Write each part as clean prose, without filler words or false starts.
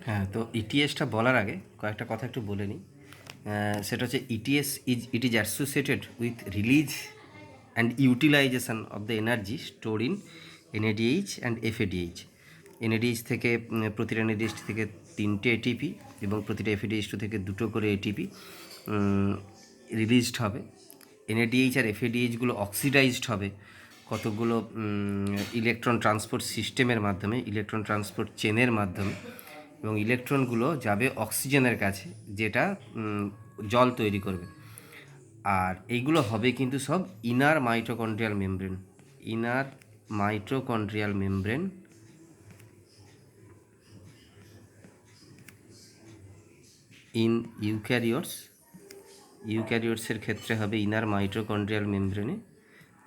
হ্যাঁ, তো ইটিএসটা বলার আগে কয়েকটা কথা একটু বলে নিই। সেটা হচ্ছে it is associated with release and utilisation of the energy store in NADH and FADH. NADH থেকে প্রতিটা এনএডিএইচ থেকে 3টে এটিপি এবং প্রতিটা এফএডিএইচ থেকে 2টো করে এটিপি রিলিজড হবে। এনএডিএইচ আর এফএডিএইচগুলো অক্সিডাইজড হবে কতগুলো ইলেকট্রন ট্রান্সপোর্ট সিস্টেমের মাধ্যমে, ইলেকট্রন ট্রান্সপোর্ট চেনের মাধ্যমে, এবং ইলেকট্রনগুলো যাবে অক্সিজেনের কাছে, যেটা জল তৈরি করবে। আর এইগুলো হবে কিন্তু সব inner mitochondrial membrane, inner mitochondrial membrane in ইউক্যারিওটসের ক্ষেত্রে হবে ইনার মাইটোকন্ড্রিয়াল মেমব্রেনে।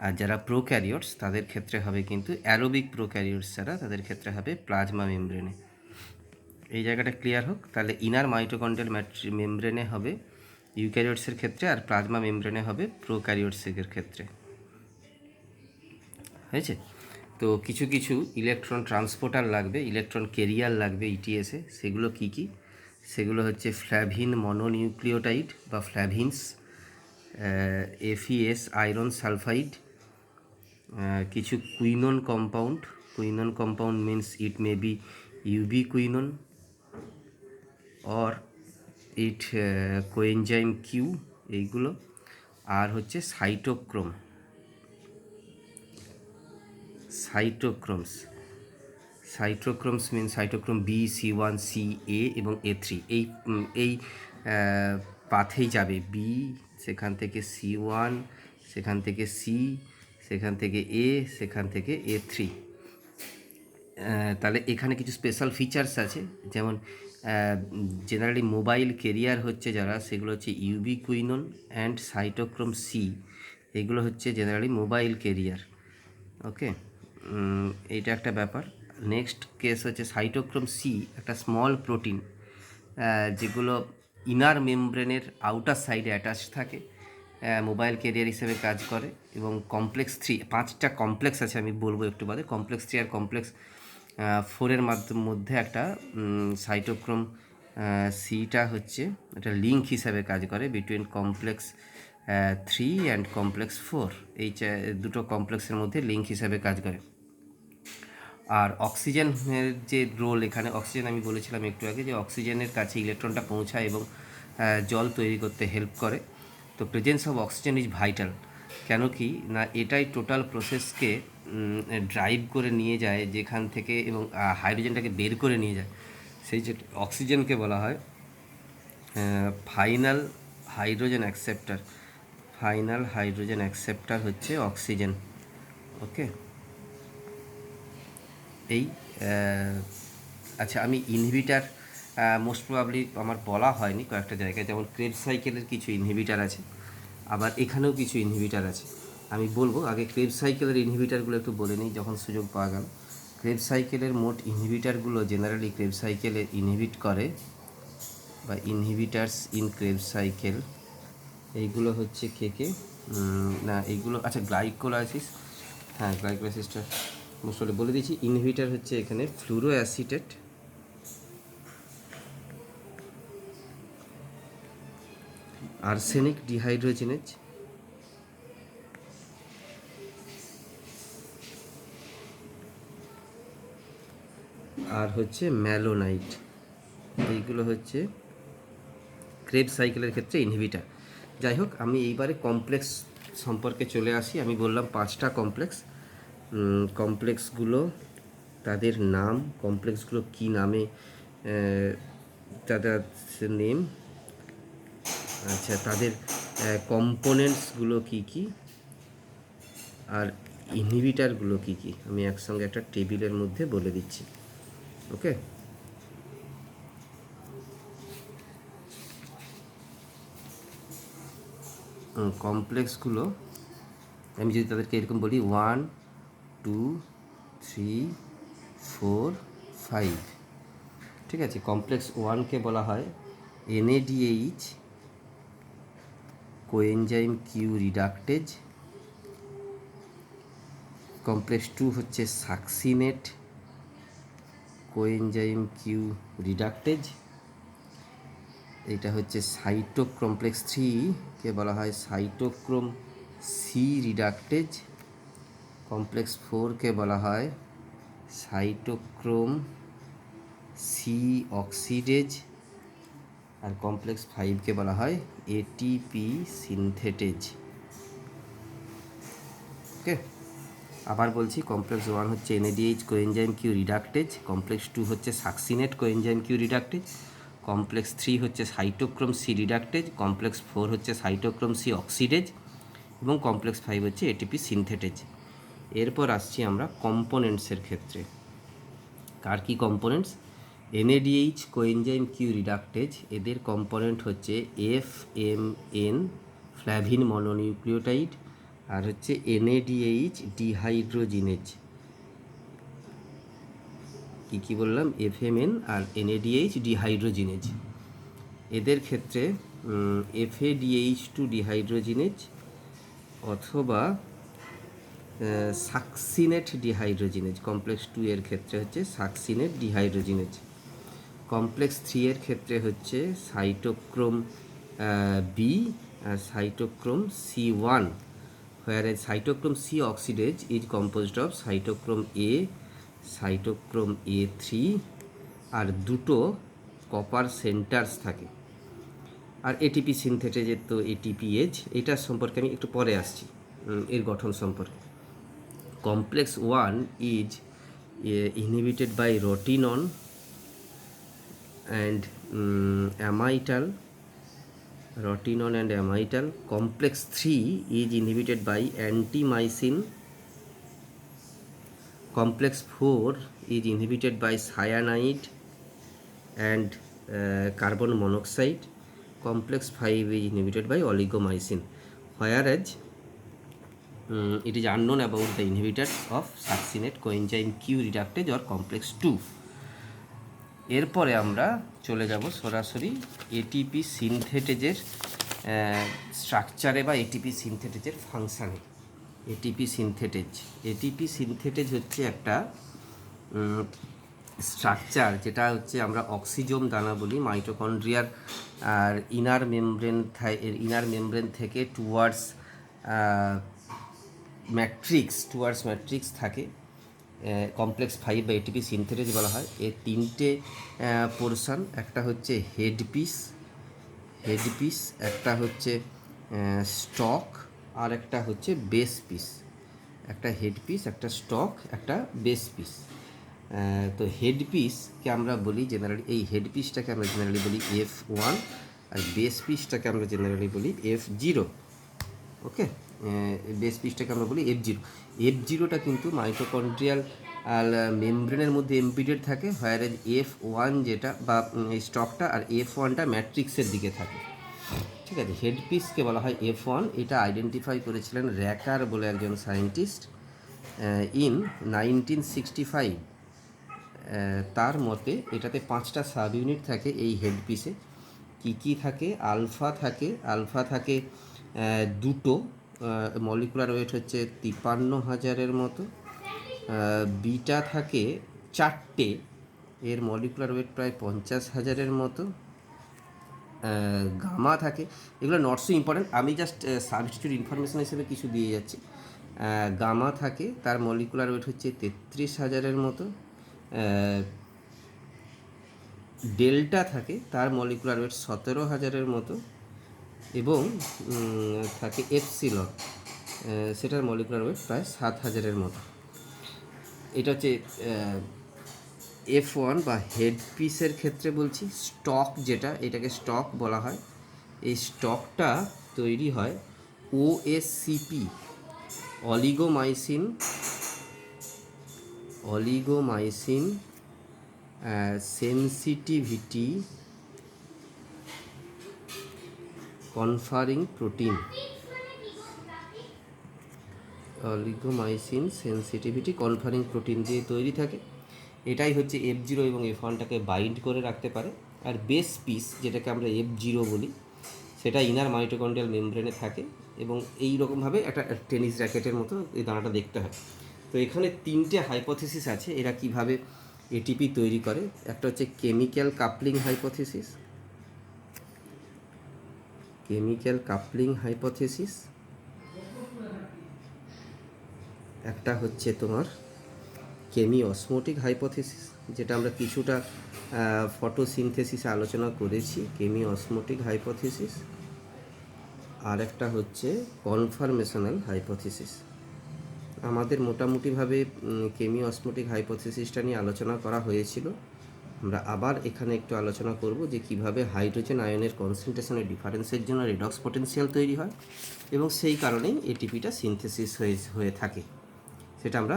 আর যারা প্রোক্যারিওটস তাদের ক্ষেত্রে হবে কিন্তু অ্যারোবিক প্রোক্যারিওটস, যারা তাদের ক্ষেত্রে হবে প্লাজমা মেমব্রেনে। এই জায়গাটা ক্লিয়ার হোক। তাহলে ইনার মাইটোকন্ড্রিয়াল মেমব্রেনে হবে ইউক্যারিওটসের ক্ষেত্রে, আর প্লাজমা মেমব্রেনে হবে প্রোক্যারিওটসের ক্ষেত্রে। হয়েছে? তো কিছু কিছু ইলেকট্রন ট্রান্সপোর্টার লাগবে, ইলেকট্রন কেরিয়ার লাগবে ইটিএসে। সেগুলো কি কি? সেগুলো হচ্ছে ফ্ল্যাভিন মনোনিউক্লিওটাইড বা ফ্ল্যাভিনস, এফইএস আয়রন সালফাইড, কিছু quinone compound means it may be ubiquinone or it coenzyme Q, এইগুলো। আর হচ্ছে cytochromes mean cytochrome B, C1, C, A এবং A3। এই পাথেই যাবে বি, সেখান থেকে C1, সেখান থেকে C, সেখান থেকে A, সেখান থেকে A3। তাহলে এখানে কিছু স্পেশাল ফিচার্স আছে, যেমন জেনারেলি মোবাইল কেরিয়ার হচ্ছে যারা, সেগুলো হচ্ছে UV quinone and cytochrome C. এগুলো হচ্ছে জেনারেলি মোবাইল কেরিয়ার। ওকে, এইটা একটা ব্যাপার। নেক্সট কেস হচ্ছে সাইটোক্রোম সি একটা স্মল প্রোটিন, যেগুলো ইনার মেমব্রেনের আউটার সাইডে অ্যাটাচ থাকে, মোবাইল ক্যারিয়ার হিসেবে কাজ করে। এবং কমপ্লেক্স 3, 5টা কমপ্লেক্স আছে, আমি বলবো একটু বাদে। কমপ্লেক্স 3 আর কমপ্লেক্স 4-এর মধ্যে একটা সাইটোক্রোম সিটা হচ্ছে একটা লিঙ্ক হিসাবে কাজ করে বিটুইন কমপ্লেক্স 3 অ্যান্ড কমপ্লেক্স 4। এই দুটো কমপ্লেক্সের মধ্যে লিঙ্ক হিসাবে কাজ করে। আর অক্সিজেনের যে রোল এখানে, অক্সিজেন আমি বলেছিলাম একটু আগে যে অক্সিজেনের কাছে ইলেকট্রনটা পৌঁছায় এবং জল তৈরি করতে হেল্প করে। তো presence of oxygen is vital. কেন কি না, এটাই টোটাল প্রসেসকে ড্রাইভ করে নিয়ে যায় যেখান থেকে, এবং হাইড্রোজেনটাকে বের করে নিয়ে যায়। সেই যে অক্সিজেনকে বলা হয় ফাইনাল হাইড্রোজেন অ্যাকসেপ্টার হচ্ছে অক্সিজেন। ওকে, এই আচ্ছা, আমি ইনহিবিটার মোস্ট প্রবাবলি আমার বলা হয়নি কয়েকটা জায়গায়, যেমন ক্রেবস সাইকেলের কিছু ইনহিবিটার আছে, আবার এখানেও কিছু ইনহিবিটার আছে। আমি বলবো আগে ক্রেবস সাইকেলের ইনহিবিটারগুলো একটু বলে নিই যখন সুযোগ পাওয়া গেল। ক্রেবস সাইকেলের মোট ইনহিবিটারগুলো জেনারেলি ক্রেবস সাইকেলে ইনহিবিট করে, বা ইনহিবিটার্স ইন ক্রেবস সাইকেল, এইগুলো হচ্ছে কে না এইগুলো, আচ্ছা গ্লাইকোলাইসিস, হ্যাঁ গ্লাইকোলাইসিসটা মোস্ট বলে দিয়েছি। ইনহিবিটার হচ্ছে এখানে ফ্লুরো অ্যাসিটেট, আর্সেনিক ডিহাইড্রোজেনেজ, আর হচ্ছে ম্যালোনাইট। এইগুলো হচ্ছে ক্রেবস সাইকেলের ক্ষেত্রে ইনহিবিটার। যাই হোক, আমি এইবারে কমপ্লেক্স সম্পর্কে চলে আসি। আমি বললাম 5টা কমপ্লেক্সগুলো তাদের নাম, কমপ্লেক্সগুলো কী নামে তাদের নেম, আচ্ছা তাদের কম্পোনেন্টসগুলো কী কী, আর ইনহিবিটারগুলো কী কী, আমি একসঙ্গে একটা টেবিলের মধ্যে বলে দিচ্ছি। ওকে, কমপ্লেক্সগুলো আমি যদি তাদেরকে এরকম বলি 1, 2, 3, 4, 5, ঠিক আছে। কমপ্লেক্স 1কে বলা হয় NADH coenzyme Q reductase. Complex 2 হচ্ছে সাকসিনেট কোএনজাইম কিউ রিডাক্টেজ, এটা হচ্ছে কমপ্লেক্স 3 কে বলা হয় সাইটোক্রোম সি রিডাক্টেজ, কমপ্লেক্স 4 কে বলা হয় সাইটোক্রোম সি অক্সিডেজ, আর কমপ্লেক্স 5কে বলা হয় এটিপি সিনথেটেজ। ওকে, আবার বলছি, কমপ্লেক্স 1 হচ্ছে NADH coenzyme Q reductase, complex 2 হচ্ছে succinate coenzyme Q reductase, complex 3 হচ্ছে সাইটোক্রোম সি রিডাক্টেজ, কমপ্লেক্স 4 হচ্ছে সাইটোক্রোম সি অক্সিডেজ এবং কমপ্লেক্স 5 হচ্ছে এটিপি সিনথেটেজ। এরপর আসছি আমরা কম্পোনেন্টসের ক্ষেত্রে। কার কি components? NADH coenzyme Q reductase, এদের কম্পোনেন্ট হচ্ছে FMN ফ্ল্যাভিন মনোনিউক্লিওটাইড, আর হচ্ছে এনএডিএইচ ডিহাইড্রোজিনেজ। কি বললাম? FMN আর এনএডিএইচ ডিহাইড্রোজিনেজ। এদের ক্ষেত্রে FADH2 ডিহাইড্রোজিনেজ অথবা সাকসিনেট ডিহাইড্রোজিনেজ, কমপ্লেক্স 2 এর ক্ষেত্রে হচ্ছে সাকসিনেট ডিহাইড্রোজিনেজ। কমপ্লেক্স 3 এর ক্ষেত্রে হচ্ছে cytochrome B R cytochrome C1, whereas cytochrome C oxidase is composed of cytochrome A, cytochrome A3 আর দুটো কপার সেন্টার্স থাকে। আর এটিপি সিনথেটেজের তো ATPase, এটার সম্পর্কে আমি একটু পরে আসছি, এর গঠন সম্পর্কে। Complex 1 is inhibited by rotenone and amytal, rotinol and amytal. Complex 3 is inhibited by antimycin. Complex 4 is inhibited by cyanide and carbon monoxide. Complex 5 is inhibited by oligomycin, whereas it is unknown about the inhibitors of succinate coenzyme Q reductase or complex 2. এরপরে আমরা চলে যাব সরাসরি ATP সিনথেটেজের স্ট্রাকচারে বা ATP সিনথেটেজের ফাংশানে। ATP synthetase হচ্ছে একটা structure যেটা হচ্ছে আমরা অক্সিজোম দানা বলি, মাইটোকন্ড্রিয়ার আর ইনার মেমব্রেন থেকে টুয়ার্ডস ম্যাট্রিক্স থাকে। কমপ্লেক্স 5 বা এটিপি সিনথেটেজ বলা হয়। এর তিনটে পোর্শন, একটা হচ্ছে হেডপিস, একটা হচ্ছে স্টক, আর একটা হচ্ছে বেস পিস। একটা হেডপিস, একটা স্টক, একটা বেস পিস। তো হেডপিসকে আমরা বলি জেনারেলি, এই হেডপিসটাকে আমরা জেনারেলি বলি F1 আর বেস পিসটাকে আমরা জেনারেলি বলি F0। ওকে, বেস পিসটাকে আমরা বলি F0টা কিন্তু মাইটোকন্ড্রিয়াল মেমব্রেনের মধ্যে এমপিডেড থাকে, whereas F1 যেটা বা এই স্টকটা আর F1টা ম্যাট্রিক্সের দিকে থাকে। ঠিক আছে, হেডপিসকে বলা হয় F1। এটা আইডেন্টিফাই করেছিলেন র্যাকার বলে একজন সায়েন্টিস্ট ইন 1965। তার মতে এটাতে 5টা সাব ইউনিট থাকে এই হেডপিসে। কি থাকে? আলফা থাকে 2টো, মলিকুলার ওয়েট হচ্ছে 53,000-এর মতো। বিটা থাকে 4টে, এর মলিকুলার ওয়েট প্রায় 50,000-এর মতো। গামা থাকে, এগুলো নট সো ইম্পর্টেন্ট, আমি জাস্ট সাবস্টিটিউট ইনফরমেশন হিসেবে কিছু দিয়ে যাচ্ছি। গামা থাকে, তার মলিকুলার ওয়েট হচ্ছে 33,000-এর মতো। ডেল্টা থাকে, তার মলিকুলার ওয়েট 17,000-এর মতো। এবং থাকে এপসিলন, সেটার মলিকুলার ওয়েট প্রায় 7,000-এর মতো। এটা হচ্ছে F1 বা হেড পিসের ক্ষেত্রে বলছি। স্টক যেটা, এটাকে স্টক বলা হয়। এই স্টকটা তৈরি হয় OSCP, oligomycin sensitivity conferring protein, oligomycin sensitivity conferring protein দিয়ে তৈরি থাকে। এটাই হচ্ছে F0 এবং F1টাকে বাইন্ড করে রাখতে পারে। আর বেস পিস যেটাকে আমরা F0 বলি, সেটা ইনার মাইটোকন্ড্রিয়াল মেমব্রেনে থাকে এবং এই রকমভাবে একটা টেনিস র্যাকেটের মতো এই দানাটা দেখতে হয়। তো এখানে 3টে হাইপোথিসিস আছে এরা কিভাবে এটিপি তৈরি করে। একটা হচ্ছে কেমিক্যাল কাপলিং হাইপোথিসিস, একটা হচ্ছে তোমার কেমি অসমোটিক হাইপোথিসিস, যেটা আমরা কিছুটা ফটোসিনথেসিসে আলোচনা করেছি, কেমি অসমোটিক হাইপোথিসিস। আর একটা হচ্ছে কনফার্মেশনাল হাইপোথিসিস। আমাদের মোটামুটিভাবে কেমি অসমোটিক হাইপোথিসিসটা নিয়ে আলোচনা করা হয়েছিল। আমরা আবার এখানে একটু আলোচনা করব যে কিভাবে হাইড্রোজেন আয়নের কনসেন্ট্রেশনের ডিফারেন্সের জন্য রেডক্স পটেনশিয়াল তৈরি হয় এবং সেই কারণেই এটিপিটা সিনথেসিস হয়ে থাকে, সেটা আমরা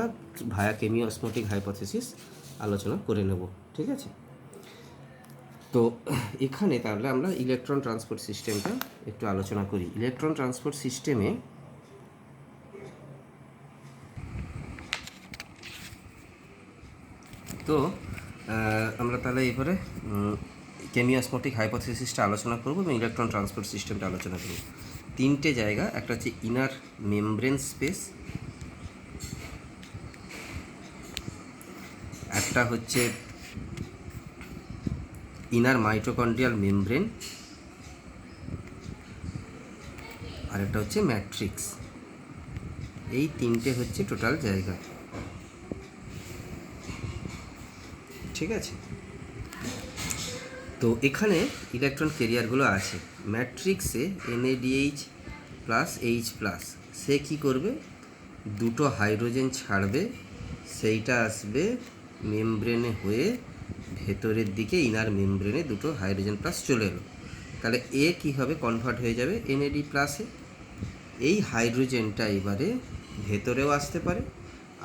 ভায়া কেমি অসমোটিক হাইপোথিসিস আলোচনা করে নেব। ঠিক আছে, তো এখানে তাহলে আমরা ইলেকট্রন ট্রান্সপোর্ট সিস্টেমটা একটু আলোচনা করি। ইলেকট্রন ট্রান্সপোর্ট সিস্টেমে তো আমরা তাহলে এবারে কেমি অসমোটিক হাইপোথিসিসটা আলোচনা করব এবং ইলেকট্রন ট্রান্সপোর্ট সিস্টেমটা আলোচনা করব। তিনটে জায়গা, একটা হচ্ছে ইনার মেমব্রেন স্পেস, একটা হচ্ছে ইনার মাইটোকন্ড্রিয়াল মেমব্রেন, আর একটা হচ্ছে ম্যাট্রিক্স। এই তিনটে হচ্ছে টোটাল জায়গা। ঠিক আছে, তো এখানে ইলেকট্রন ক্যারিয়ারগুলো আছে। ম্যাট্রিক্সে NADH প্লাস H প্লাস, সে কী করবে, দুটো হাইড্রোজেন ছাড়বে, সেইটা আসবে মেমব্রেনে হয়ে ভেতরের দিকে ইনার মেমব্রেনে দুটো হাইড্রোজেন প্লাস চলে এলো। তাহলে এ কী হবে, কনভার্ট হয়ে যাবে NAD প্লাসে। এই হাইড্রোজেনটা এবারে ভেতরেও আসতে পারে,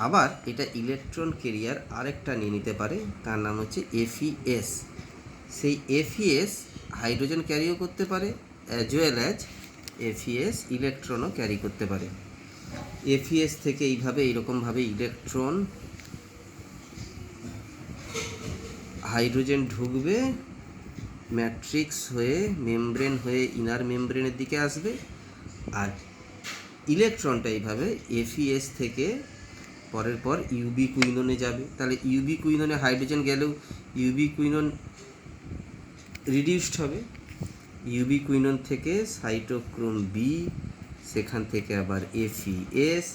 আবার এটা ইলেকট্রন ক্যারিয়ার আরেকটা নিয়ে নিতে পারে, তার নাম হচ্ছে FeS। সেই FeS হাইড্রোজেন ক্যারিও করতে পারে, অ্যাজ ওয়েল অ্যাজ FeS ইলেকট্রনও ক্যারি করতে পারে। FeS থেকে এইরকমভাবে ইলেকট্রন হাইড্রোজেন ঢুকবে, ম্যাট্রিক্স হয়ে মেমব্রেন হয়ে ইনার মেমব্রেনের দিকে আসবে, আর ইলেকট্রনটা এইভাবে FeS থেকে পরের পর ইউবি কুইননে যাবে। তাহলে ইউবি কুইননে হাইড্রোজেন গেলেও ইউবি কুইনন রিডিউসড হবে, ইউবি কুইনন থেকে সাইটোক্রোম বি, সেখান থেকে আবার FeS,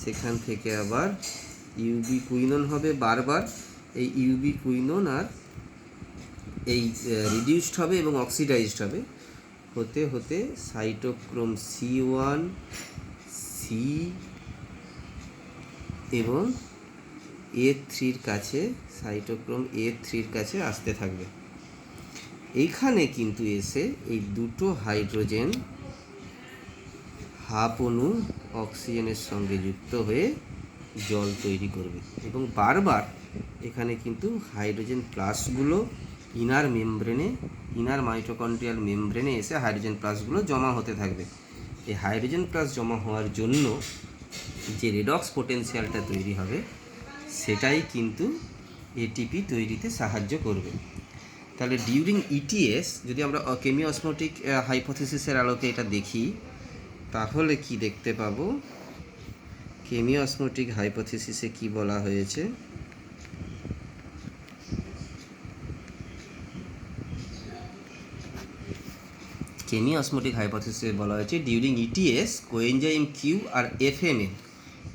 সেখান থেকে আবার ইউবি কুইনন হবে বারবার। এই ইউবি কুইনন আর এই রিডিউসড হবে এবং অক্সিডাইজড হবে, হতে হতে সাইটোক্রোম C1 C এবং A3-র কাছে, সাইটোক্রোম A3-র কাছে আসতে থাকবে। এইখানে কিন্তু এসে এই দুটো হাইড্রোজেন হাফ অণু অক্সিজেনের সঙ্গে যুক্ত হয়ে জল তৈরি করবে এবং বারবার এখানে কিন্তু হাইড্রোজেন প্লাসগুলো ইনার মাইটোকন্ড্রিয়াল মেমব্রেনে এসে হাইড্রোজেন প্লাসগুলো জমা হতে থাকবে। এই হাইড্রোজেন প্লাস জমা হওয়ার জন্য যে রেডক্স পোটেনশিয়ালটা তৈরি হবে সেটাই কিন্তু এটিপি তৈরিতে সাহায্য করবে। তাহলে ডিউরিং ETS যদি আমরা কেমি অসমোটিক হাইপোথিসিসের আলোকে এটা দেখি, তাহলে কি দেখতে পাবো, কেমি অসমোটিক হাইপোথিসিসে কি বলা হয়েছে, কেমি অসমোটিক হাইপোথিসিসে বলা হয়েছে during ETS coenzyme Q R FMN,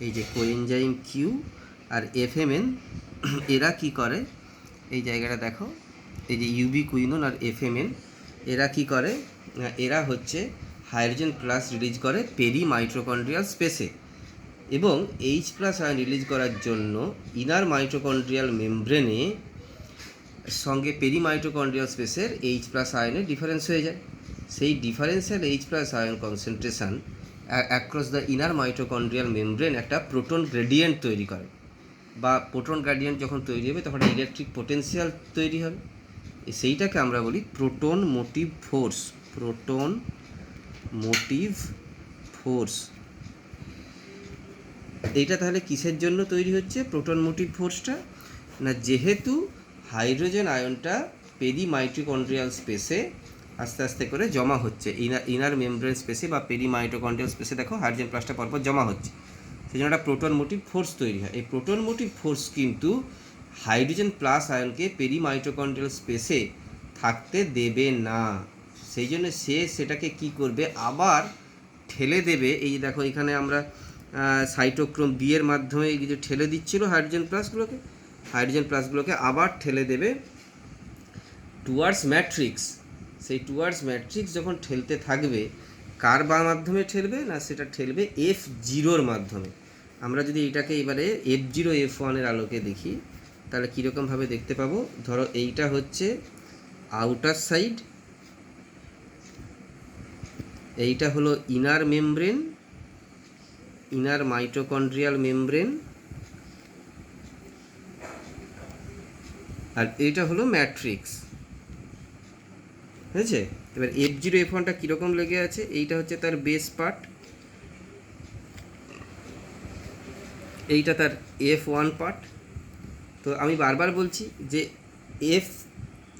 এই যে কোএনজাইম কিউ আর FMN এরা কি করে, এই জায়গাটা দেখো, এই যে ইউবি কুইনন আর FMN এরা কি করে, এরা হচ্ছে হাইড্রোজেন প্লাস রিলিজ করে পেরি মাইটোকন্ড্রিয়াল স্পেসে এবং H প্লাস আয়ন রিলিজ করার জন্য ইনার মাইটোকন্ড্রিয়াল মেমব্রেনে সঙ্গে পেরি মাইটোকন্ড্রিয়াল স্পেসের H প্লাস আয়নের ডিফারেন্স হয়ে যায়। সেই differential H plus ion concentration across the inner mitochondrial membrane একটা প্রোটন গ্রেডিয়েন্ট তৈরি করে, বা প্রোটন গ্রেডিয়েন্ট যখন তৈরি হবে তখন ইলেকট্রিক পোটেনশিয়াল তৈরি হবে, সেইটাকে আমরা বলি proton motive force. Proton motive force এইটা তাহলে কিসের জন্য তৈরি হচ্ছে প্রোটন মোটিভ ফোর্সটা, না যেহেতু হাইড্রোজেন আয়নটা পেরি মাইটোকন্ড্রিয়াল স্পেসে আস্তে আস্তে করে জমা হচ্ছে, ইনার মেমব্রেন স্পেসে বা পেরি মাইটোকন্ড্রিয়াল স্পেসে দেখো হাইড্রোজেন প্লাসটা পরপর জমা হচ্ছে, সেই জন্য একটা প্রোটন মোটিভ ফোর্স তৈরি হয়। এই প্রোটন মোটিভ ফোর্স কিন্তু হাইড্রোজেন প্লাস আয়নকে পেরিমাইটোকন্ড্রিয়াল স্পেসে থাকতে দেবে না। সেই জন্য সে সেটাকে কি করবে, আবার ঠেলে দেবে। এই দেখো এখানে আমরা সাইটোক্রোম বি এর মাধ্যমে এই যে ঠেলে দিচ্ছিল হাইড্রোজেন প্লাসগুলোকে আবার ঠেলে দেবে টুয়ার্ডস ম্যাট্রিক্স। সেই টুয়ার্ডস ম্যাট্রিক্স যখন ঠেলতে থাকবে, কার মাধ্যমে ঠেলবে না, সেটা ঠেলবে F0-র মাধ্যমে। আমরা যদি এটাকে এবারে F0 F1-এর আলোকে দেখি, তাহলে কীরকমভাবে দেখতে পাবো। ধরো এইটা হচ্ছে আউটার সাইড, এইটা হলো inner membrane, inner mitochondrial membrane, আর এইটা হলো ম্যাট্রিক্স। হয়েছে? এবার F0 F1টা কীরকম লেগে আছে, এইটা হচ্ছে তার বেস পার্ট, এইটা তার F1 পার্ট। তো আমি বারবার বলছি যে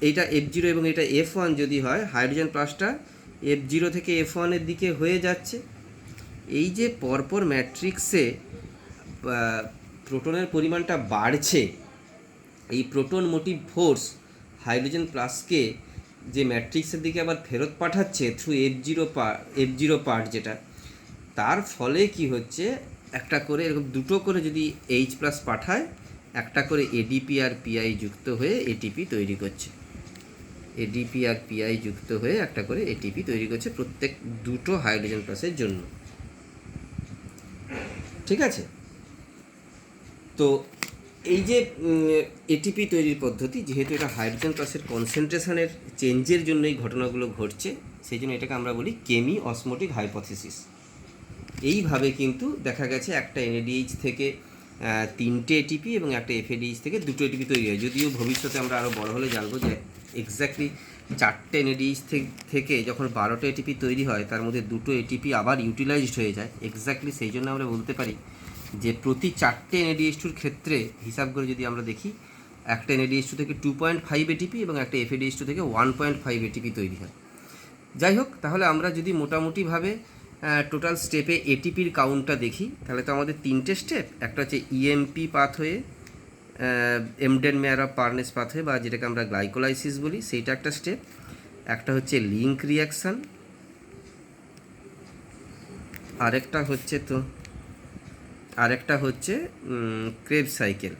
এইটা F0 এবং এটা F1 যদি হয়, হাইড্রোজেন প্লাসটা F0 থেকে F1-এর দিকে হয়ে যাচ্ছে। এই যে পরপর ম্যাট্রিক্সে প্রোটনের পরিমাণটা বাড়ছে, এই প্রোটন মোটিভ ফোর্স হাইড্রোজেন প্লাসকে যে ম্যাট্রিক্সের দিকে আবার ফেরত পাঠাচ্ছে থ্রু F0 পার্ট, যেটা তার ফলে কি হচ্ছে, একটা করে এরকম দুটো করে যদি H প্লাস পাঠায়, একটা করে এডিপি আর পিআই যুক্ত হয়ে এটিপি তৈরি করছে। এডিপি আর পিআই যুক্ত হয়ে একটা করে এটিপি তৈরি করছে প্রত্যেক দুটো হাইড্রোজেন প্লাসের জন্য। ঠিক আছে? তো এই যে এটিপি তৈরির পদ্ধতি, যেহেতু এটা হাইড্রোজেন প্লাসের কনসেন্ট্রেশনের চেঞ্জের জন্য এই ঘটনাগুলো ঘটছে, সেই জন্য এটাকে আমরা বলি কেমি অসমোটিক হাইপোথিসিস। এইভাবে কিন্তু দেখা গেছে একটা এনএডিএইচ থেকে 3টে এটিপি এবং একটা এফএডিএইচ থেকে 2টো এটিপি তৈরি হয়। যদিও ভবিষ্যতে আমরা আরও বড় হলে জানবো যে এক্স্যাক্টলি 4টে এনএডিএইচ থেকে যখন 12টা এটিপি তৈরি হয়, তার মধ্যে 2টো এটিপি আবার ইউটিলাইজড হয়ে যায়। এক্স্যাক্টলি সেই জন্য আমরা বলতে পারি যে প্রতি 4টে এনএডিএইচ2-র ক্ষেত্রে হিসাব করে যদি আমরা দেখি, একটা এনএডিএইচ2 থেকে 2.5 এটিপি এবং একটা এফএডিএইচ2 থেকে 1.5 এটিপি তৈরি হয়। যাই হোক, তাহলে আমরা যদি মোটামুটিভাবে টোটাল স্টেপে এটিপির কাউন্টটা দেখি, তাহলে তো আমাদের 3টে স্টেপ। একটা হচ্ছে ইএমপি পাথওয়ে, এমডেন-মেয়ারভ পারনেস পাথওয়ে, বা যেটাকে আমরা গ্লাইকোলাইসিস বলি, সেইটা একটা স্টেপ। একটা হচ্ছে লিঙ্ক রিয়াকশান, আরেকটা হচ্ছে ক্রেবস সাইকেল।